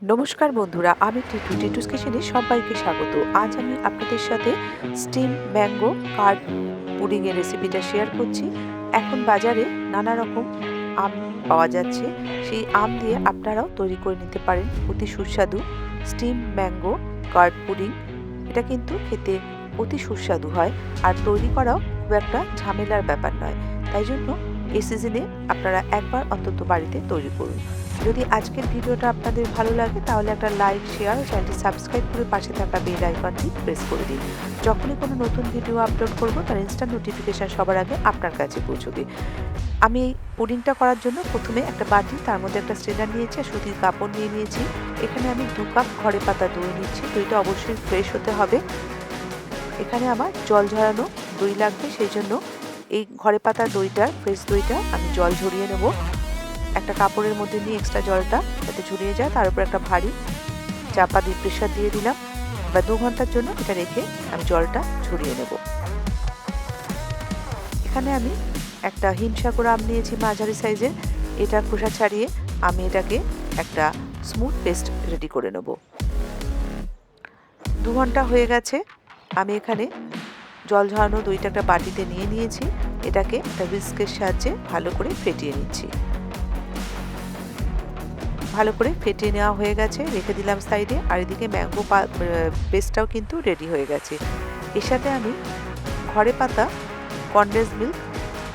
নমস্কার বন্ধুরা, আমি টিটুস কিচেনে সবাইকে স্বাগত। আজ আমি আপনাদের সাথে স্টিম ম্যাঙ্গো কার্ড পুডিং এর রেসিপিটা শেয়ার করছি। এখন বাজারে নানা রকম আম পাওয়া যাচ্ছে, সেই আম দিয়ে আপনারাও তৈরি করে নিতে পারেন অতি সুস্বাদু স্টিম ম্যাঙ্গো কার্ড পুডিং। এটা কিন্তু খেতে অতি সুস্বাদু হয়, আর তৈরি করাও খুব একটা ঝামেলার ব্যাপার নয়। তাই জন্য এই সিজনে আপনারা একবার অন্তত বাড়িতে তৈরি করুন। যদি আজকের ভিডিওটা আপনাদের ভালো লাগে তাহলে একটা লাইক, শেয়ার ও চ্যানেলটি সাবস্ক্রাইব করে পাশে থাকা বেল আইকনটি প্রেস করে দিন। যখনই কোনো নতুন ভিডিও আপলোড করব তার ইনস্ট্যান্ট নোটিফিকেশন সবার আগে আপনার কাছে পৌঁছবে। আমি এই পুডিংটা করার জন্য প্রথমে একটা বাটি, তার মধ্যে একটা স্ট্রেনার নিয়েছি আর সুতির কাপড় নিয়ে নিয়েছি। এখানে আমি 2 কাপ ঘরে পাতা দই নিচ্ছি। দইটা অবশ্যই ফ্রেশ হতে হবে। এখানে আমার জল ঝরানো দই লাগবে, সেই জন্য এই ঘরে পাতা দইটা, ফ্রেশ দইটা আমি জল ঝরিয়ে নেব। একটা কাপড়ের মধ্যে নিয়ে এক্সট্রা জলটা যাতে ঝরিয়ে যায়, তার উপর একটা ভারী চাপা দিয়ে প্রেশার দিয়ে দিলাম। এবার 2 ঘন্টার জন্য এটা রেখে আমি জলটা ঝরিয়ে নেব। এখানে আমি একটা হিমসাগর আম নিয়েছি মাঝারি সাইজের। এটা খোসা ছাড়িয়ে আমি এটাকে একটা স্মুথ পেস্ট রেডি করে নেব। 2 ঘন্টা হয়ে গেছে। আমি এখানে জল ঝরানো দইটা একটা বাটিতে নিয়ে নিয়েছি। এটাকে একটা হুইস্কের সাহায্যে ভালো করে ফেটিয়ে নিচ্ছি। ভালো করে ফেটিয়ে নেওয়া হয়ে গেছে, রেখে দিলাম সাইডে। আর এদিকে ম্যাঙ্গো পেস্টটাও কিন্তু রেডি হয়ে গেছে। এর সাথে আমি ঘরে পাতা কনডেন্স মিল্ক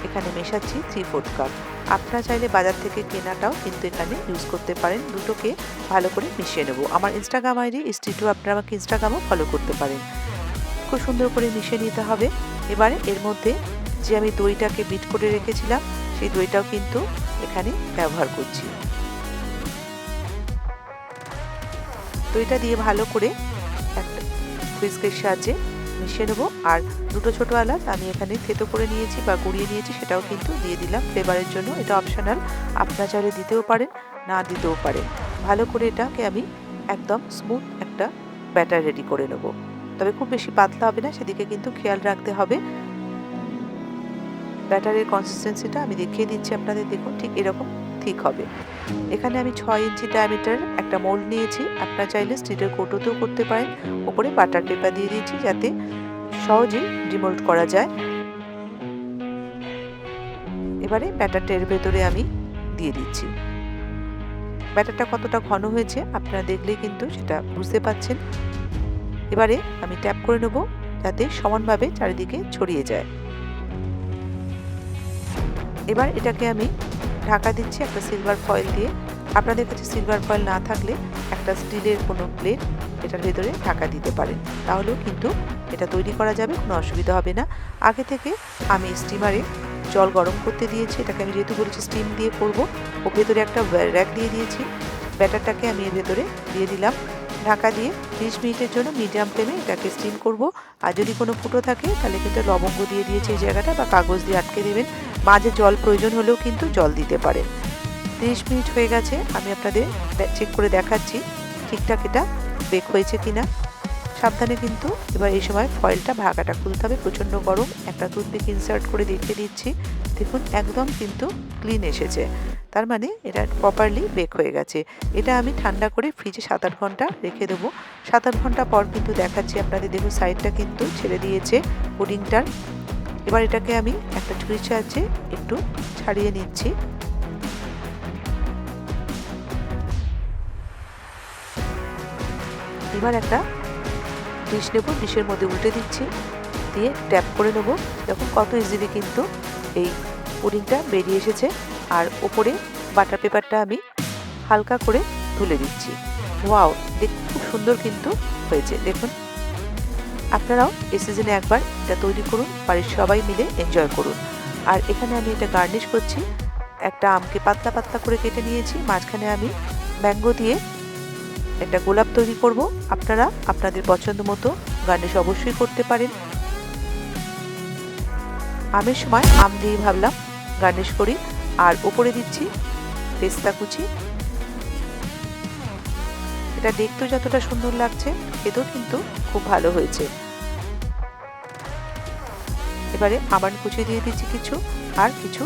এখানে মেশাচ্ছি 3/4 কাপ। আপনারা চাইলে বাজার থেকে কেনাটাও কিন্তু এখানে ইউজ করতে পারেন। দুটোকে ভালো করে মিশিয়ে নেব। আমার ইনস্টাগ্রাম আইডি ইস্টিটু, আপনারা আমাকে ইনস্টাগ্রামও ফলো করতে পারেন। খুব সুন্দর করে মিশিয়ে নিতে হবে। এবারে এর মধ্যে যে আমি দইটাকে বিট করে রেখেছিলাম সেই দইটাও কিন্তু এখানে ব্যবহার করছি। দইটা দিয়ে ভালো করে একটা হুইস্কের সাহায্যে মিশিয়ে নেবো। আর 2টো ছোটো এলাচ আমি এখানে থেতো করে নিয়েছি বা গুঁড়িয়ে নিয়েছি, সেটাও কিন্তু দিয়ে দিলাম ফ্লেভারের জন্য। এটা অপশনাল, আপনারা চাইলে দিতেও পারেন, না দিতেও পারেন। ভালো করে এটাকে আমি একদম স্মুথ একটা ব্যাটার রেডি করে নেব। তবে খুব বেশি পাতলা হবে না, সেদিকে কিন্তু খেয়াল রাখতে হবে। ব্যাটারের কনসিস্টেন্সিটা আমি দেখিয়ে দিচ্ছি আপনাদের, দেখুন ঠিক এরকম ঠিক হবে। এখানে আমি 6 ইঞ্চি ডায়ামিটার একটা মোল্ড নিয়েছি। আপনারা চাইলে স্টিলের কৌটোতেও করতে পারেন। ওপরে বাটার পেপার দিয়ে দিয়েছি যাতে সহজেই ডিমোল্ড করা যায়। এবারে ব্যাটারটা এর ভেতরে আমি দিয়ে দিচ্ছি। ব্যাটারটা কতটা ঘন হয়েছে আপনারা দেখলেই কিন্তু সেটা বুঝতে পাচ্ছেন। এবারে আমি ট্যাপ করে নেব যাতে সমানভাবে চারিদিকে ছড়িয়ে যায়। এবার এটাকে আমি ঢাকা দিচ্ছি একটা সিলভার ফয়েল দিয়ে। আপনাদের কাছে সিলভার ফয়েল না থাকলে একটা স্টিলের কোনো প্লেট এটার ভেতরে ঢাকা দিতে পারেন, তাহলেও কিন্তু এটা তৈরি করা যাবে, কোনো অসুবিধা হবে না। আগে থেকে আমি স্টিমারে জল গরম করতে দিয়েছি। এটাকে আমি যেহেতু বলেছি স্টিম দিয়ে করব, ও ভেতরে একটা র্যাক দিয়ে দিয়েছি। ব্যাটারটাকে আমি এর ভেতরে দিয়ে দিলাম। ঢাকা দিয়ে 30 মিনিটের জন্য মিডিয়াম ফ্লেমে এটাকে স্টিম করব। আর যদি কোনো ফুটো থাকে তাহলে কিন্তু লবঙ্গ দিয়ে দিয়েছি এই জায়গাটা, বা কাগজ দিয়ে আটকে দেবেন। মাঝে জল প্রয়োজন হলেও কিন্তু জল দিতে পারেন। 30 মিনিট হয়ে গেছে, আমি আপনাদের চেক করে দেখাচ্ছি ঠিকঠাক এটা বেক হয়েছে কিনা। সাবধানে কিন্তু এবার এই সময় ফয়েলটা, ঢাকাটা খুলতে হবে, প্রচণ্ড গরম। একটা টুথপিক ইনসার্ট করে দেখিয়ে দিচ্ছি, দেখুন একদম কিন্তু ক্লিন এসেছে, তার মানে এটা প্রপারলি বেক হয়ে গেছে। এটা আমি ঠান্ডা করে ফ্রিজে 7-8 ঘন্টা রেখে দেবো। 7-8 ঘন্টা পর কিন্তু দেখাচ্ছি আপনাদের, দেখুন সাইডটা কিন্তু ছেড়ে দিয়েছে পুডিংটার। এবার এটাকে আমি একটা ছুরির সাহায্যে একটু ছাড়িয়ে নিচ্ছি। এবার একটা ডিশ নেব, ডিশের মধ্যে উল্টে দিচ্ছি, দিয়ে ট্যাপ করে নেব। দেখুন কত ইজিলি কিন্তু এই পুডিংটা বেরিয়ে এসেছে। আর ওপরে বাটার পেপারটা আমি হালকা করে তুলে দিচ্ছি। ওয়াও, দেখতে খুব সুন্দর কিন্তু হয়েছে। দেখুন আপনারাও এই সিজনে একবার এটা তৈরি করুন, বাড়ির সবাই মিলে এনজয় করুন। আর এখানে আমি এটা গার্নিশ করছি। একটা আমকে পাতলা পাতলা করে কেটে নিয়েছি, মাঝখানে আমি ম্যাঙ্গো দিয়ে একটা গোলাপ তৈরি করব। আপনারা আপনাদের পছন্দ মতো গার্নিশ অবশ্যই করতে পারেন। আমের সময় আম দিয়ে ভাবলাম গার্নিশ করি। আর ওপরে দিচ্ছি পেস্তা কুচি। এটা দেখতেও যতটা সুন্দর লাগছে, খেতেও কিন্তু খুব ভালো হয়েছে। এবারে আমন্ড কুচি দিয়ে দিচ্ছি কিছু, আর কিছু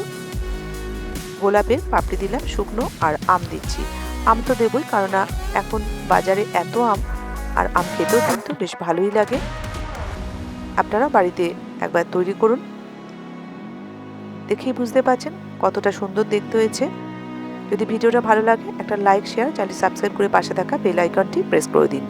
গোলাপের পাপড়ি দিলাম শুকনো, আর আম দিচ্ছি। আম তো দেবই, কারণ এখন বাজারে এত আম, আর আম খেতেও কিন্তু বেশ ভালোই লাগে। আপনারা বাড়িতে একবার তৈরি করুন, দেখেই বুঝতে পারছেন কতটা সুন্দর দেখতে হয়েছে। যদি ভিডিওটা ভালো লাগে একটা লাইক, শেয়ার, চ্যানেলটি সাবস্ক্রাইব করে পাশে থাকা বেল আইকনটি প্রেস করে দিন।